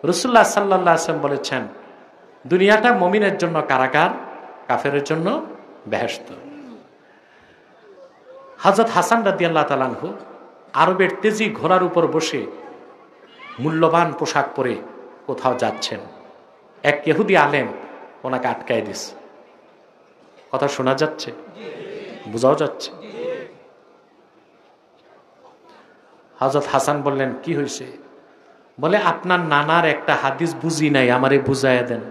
রাসূলুল্লাহ সাল্লাল্লাহু আলাইহি ওয়াসাল্লাম বলেছেন, দুনিয়াটা মুমিনের জন্য কারাগার, কাফেরের জন্য বেহেশত। হযরত হাসান রাদিয়াল্লাহু তাআলা আনহু আরবের তেজি ঘোড়ার উপর বসে মূল্যবান পোশাক পরে কোথাও যাচ্ছেন। এক ইহুদি আলেম ওনাকে আটকায় দিছে। কথা শোনা যাচ্ছে, বোঝাও যাচ্ছে? হযরত হাসান বললেন, কি হয়েছে? বলে, আপনার নানার একটা হাদিস বুঝি নাই, আমারে বুঝাইয়া দেন।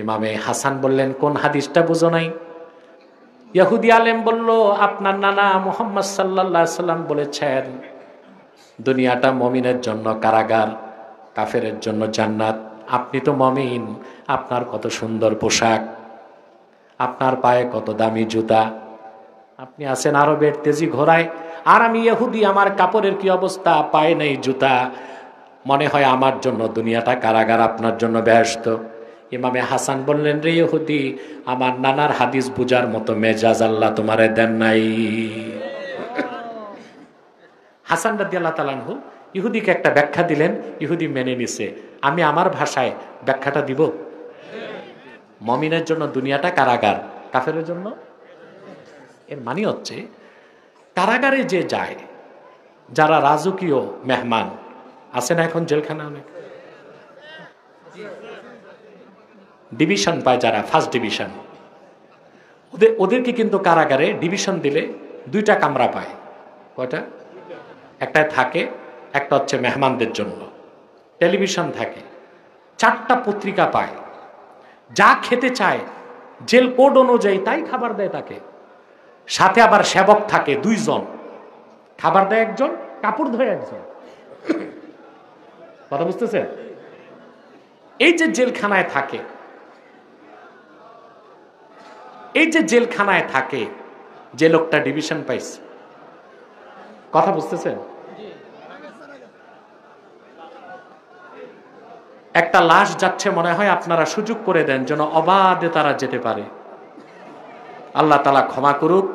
ইমামে হাসান বললেন, কোন হাদিসটা বুঝো নাই? ইহুদি আলেম বলল, আপনার নানা মুহাম্মদ সাল্লাল্লাহু আলাইহি সাল্লাম বলেছেন, দুনিয়াটা মুমিনের জন্য কারাগার, কাফেরের জন্য জান্নাত। আপনি তো মুমিন, আপনার কত সুন্দর পোশাক, আপনার পায়ে কত দামি জুতা, আপনি আছেন আরবের তেজি ঘোড়ায়, আর আমি ইহুদি, আমার কাপড়ের কি অবস্থা, পায়ে নেই জুতা। মনে হয় আমার জন্য দুনিয়াটা কারাগার, আপনার জন্য বেহেশত। ইমামে হাসান বললেন, রে ইহুদি, আমার নানার হাদিস বুঝার মতো মেজাজ আল্লাহ তোমারে দেন নাই। হাসান রাদিয়াল্লাহু তাআলা আনহু ইহুদিকে একটা ব্যাখ্যা দিলেন, ইহুদি মেনে নিছে। আমি আমার ভাষায় ব্যাখ্যাটা দিব। মুমিনের জন্য দুনিয়াটা কারাগার, কাফেরের জন্য। এর মানে হচ্ছে, কারাগারে যে যায়, যারা রাজকীয় মেহমান আছে না, এখন জেলখানা অনেক ডিভিশন পায়, যারা ফার্স্ট ডিভিশন, ওদেরকে কিন্তু কারাগারে ডিভিশন দিলে দুইটা কামরা পায়। কয়টা? একটায় থাকে, একটা হচ্ছে মেহমানদের জন্য, টেলিভিশন থাকে, 4টা পত্রিকা পায়, যা খেতে চায় জেল কোড অনুযায়ী তাই খাবার দেয় তাকে। সাথে আবার সেবক থাকে 2 জন, খাবার দেয় একজন, কাপড় ধোয় একজন। কথা বুঝতেছে? এই যে জেলখানায় থাকে, এই যে জেলখানায় থাকে, যে লোকটা ডিভিশন পাইছে, কথা বুঝতেছেন? একটা লাশ যাচ্ছে, মনে হয় আপনারা সুযোগ করে দেন যেন অবাধে তারা যেতে পারে। আল্লাহ তাআলা ক্ষমা করুক,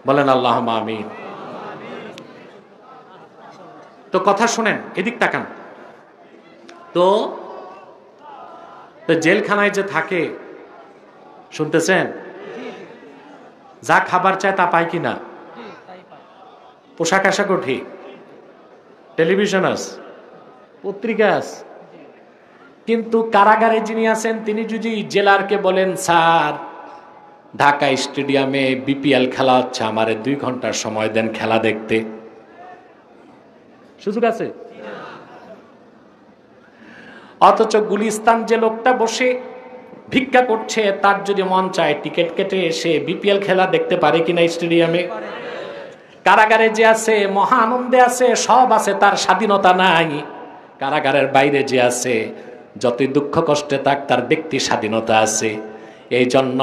বলেন আল্লাহুম্মা আমিন। তো কথা শুনেন, এদিক তাকান। তো জেলখানায় যে থাকে, শুনতেছেন, যা খাবার চায় তা পায় কিনা? পোশাক আশাকও ঠিক, টেলিভিশন আছে, পত্রিকা আছে। কিন্তু কারাগারে যিনি আছেন, তিনি যদি জেলারকে বলেন, স্যার, ঢাকা স্টেডিয়ামে বিপিএল খেলা হচ্ছে, আমারে 2 ঘন্টার সময় দেন খেলা দেখতে, সুযোগ আছে? অথচ গুলিস্তান যে লোকটা বসে ভিক্ষা করছে, তার যদি মন চায় টিকিট কেটে এসে বিপিএল খেলা দেখতে পারে কিনা স্টেডিয়ামে? কারাগারে যে আছে মহা আনন্দে আছে, সব আছে, তার স্বাধীনতা নাই। কারাগারের বাইরে যে আছে, যতই দুঃখ কষ্টে থাক, তার ব্যক্তি স্বাধীনতা আছে। এই জন্য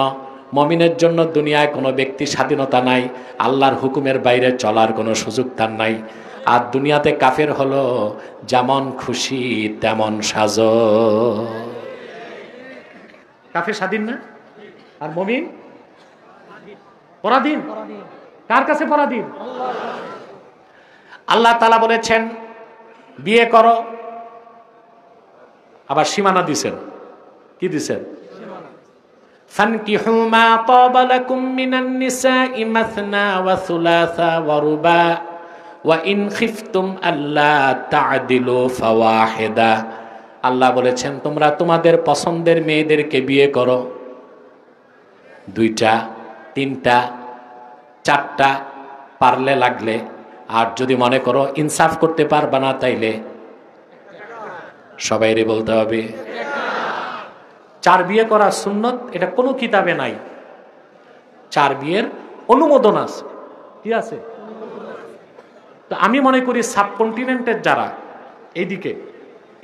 মুমিনের জন্য দুনিয়ায় কোনো ব্যক্তি স্বাধীনতা নাই, আল্লাহর হুকুমের বাইরে চলার কোনো সুযোগ তার নাই। আর দুনিয়াতে কাফের হলো যেমন খুশি তেমন সাজো। কাফের স্বাধীন না, আর মুমিন পরাধীন। কার কাছে পরাধীন? আল্লাহ তাআলা বলেছেন, বিয়ে করো, আবার সীমানা দিছেন। কি দিছেন? ফানকিহু মা তাবা লাকুম মিনান নিসাই মাসনা ওয়া সুলাসা ওয়া রুবা ওয়া ইন খিফতুম আল্লা তা'দিলু ফাওয়াহিদা। আল্লাহ বলেছেন, তোমরা তোমাদের পছন্দের মেয়েদেরকে বিয়ে করো, 2টা, 3টা, 4টা, পারলে লাগলে। আর যদি মনে করো ইনসাফ করতে পারবা না, তাইলে সবাইরে বলতে হবে। 4 বিয়ে করা সুন্নত, এটা কোনো কিতাবে নাই। 4 বিয়ের অনুমোদন আছে। কি আছে? তো আমি মনে করি সাবকন্টিনেন্টের যারা এইদিকে,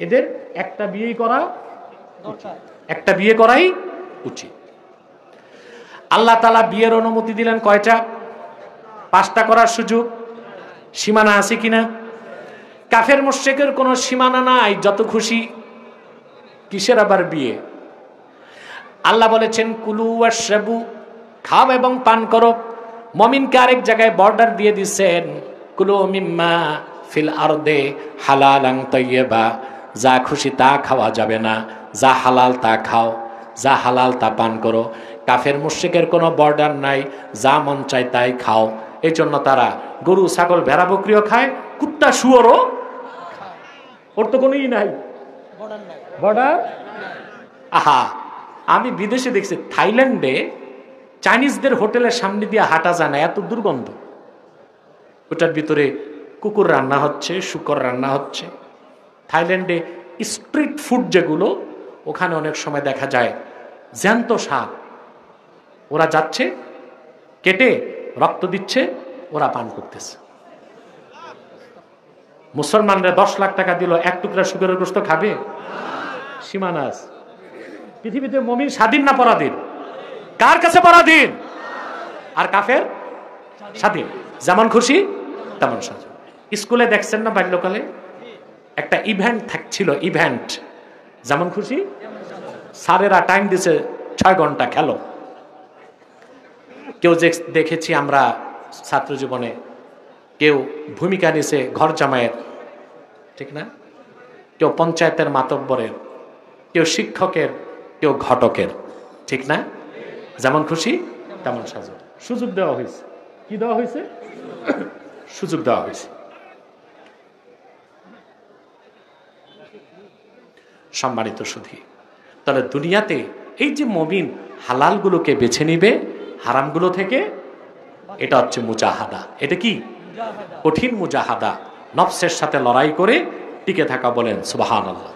এদের একটা বিয়ে করা, একটা বিয়ে করাই উচিত। আল্লাহ তাআলা বিয়ের অনুমতি দিলেন কয়টা? 5টা করার সুযোগ। সীমানা আছে কিনা? কাফের মুশরিকের কোনো সীমানা নাই, যত খুশি। কিসের আবার বিয়ে? আল্লাহ বলেছেন, কুলু ওয়াশরাবু, খাও এবং পান করো। মুমিনকে আরেক জায়গায় বর্ডার দিয়ে দিচ্ছেন, কুলু মিম্মা ফিল আরদে হালালান তাইয়্যিবা, যা খুশি তা খাওয়া যাবে না, যা হালাল তা খাও, যা হালাল তা পান করো। কাফের মুশরিকের কোনো বর্ডার নাই, যা মন চায় তাই খাও। এই জন্য তারা গরু ছাগল ভেড়া বকরিও খায়, কুত্তা শুয়োরও, ওর তো কোনোই নাই বর্ডার। আহা, আমি বিদেশে দেখছি থাইল্যান্ডে চাইনিজদের হোটেলের সামনে দিয়ে হাঁটা যায় না, এত দুর্গন্ধ। ওটার ভিতরে কুকুর রান্না হচ্ছে, শূকর রান্না হচ্ছে। থাইল্যান্ডে স্ট্রিট ফুড যেগুলো, ওখানে অনেক সময় দেখা যায় জ্যান্ত সাপ, ওরা যাচ্ছে কেটে রক্ত দিচ্ছে, ওরা পান করতেছে। মুসলমানরা 10 লাখ টাকা দিল, এক টুকরা শুকরের গোশত খাবে? সীমানা আছে। পৃথিবীতে মুমিন স্বাধীন না পরাধীন? কার কাছে পরাধীন? আর কাফের স্বাধীন, যেমন খুশি তেমন সাজো। স্কুলে দেখছেন না বাল্যকালে একটা ইভেন্ট থাকছিল, ইভেন্ট যেমন খুশি। স্যারেরা টাইম দিছে 6 ঘন্টা খেলো। কেউ যে দেখেছি আমরা ছাত্র জীবনে, কেউ ভূমিকা নিছে ঘর জামাইয়ের, ঠিক না? কেউ পঞ্চায়েতের মাতব্বরের, কেউ শিক্ষকের, কেউ ঘটকের, ঠিক না? যেমন খুশি তেমন সাজো। সুযোগ দেওয়া হয়েছে। কি দেওয়া হয়েছে? সুযোগ দেওয়া হয়েছে। সম্মানিত সুধী, তাহলে দুনিয়াতে এই যে মুমিন হালালগুলোকে বেছে নিবে হারামগুলো থেকে, এটা হচ্ছে মুজাহাদা। এটা কি? কঠিন মুজাহাদা, নফসের সাথে লড়াই করে টিকে থাকা। বলেন সুবহানাল্লাহ।